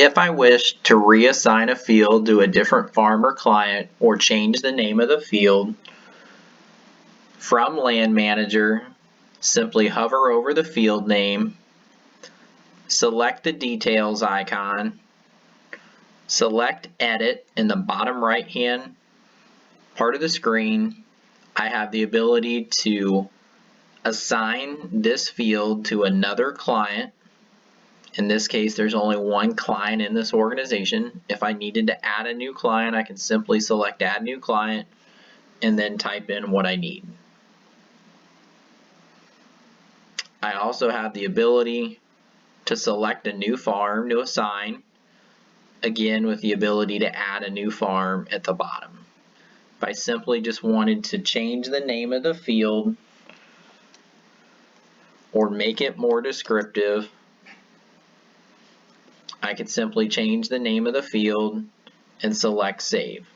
If I wish to reassign a field to a different farm or client or change the name of the field, from Land Manager, simply hover over the field name, select the details icon, select Edit in the bottom right hand part of the screen. I have the ability to assign this field to another client. In this case, there's only one client in this organization. If I needed to add a new client, I can simply select Add New Client and then type in what I need. I also have the ability to select a new farm to assign, again with the ability to add a new farm at the bottom. If I simply just wanted to change the name of the field or make it more descriptive, I could simply change the name of the field and select Save.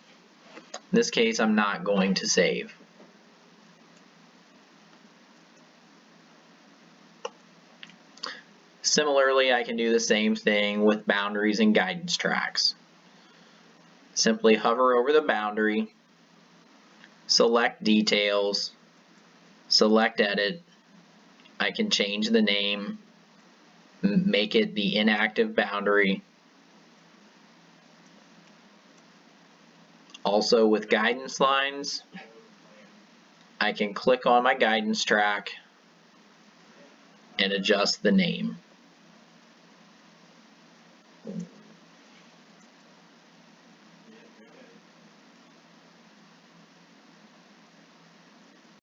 In this case, I'm not going to save. Similarly, I can do the same thing with boundaries and guidance tracks. Simply hover over the boundary, select Details, select Edit. I can change the name, make it the inactive boundary. Also with guidance lines, I can click on my guidance track and adjust the name.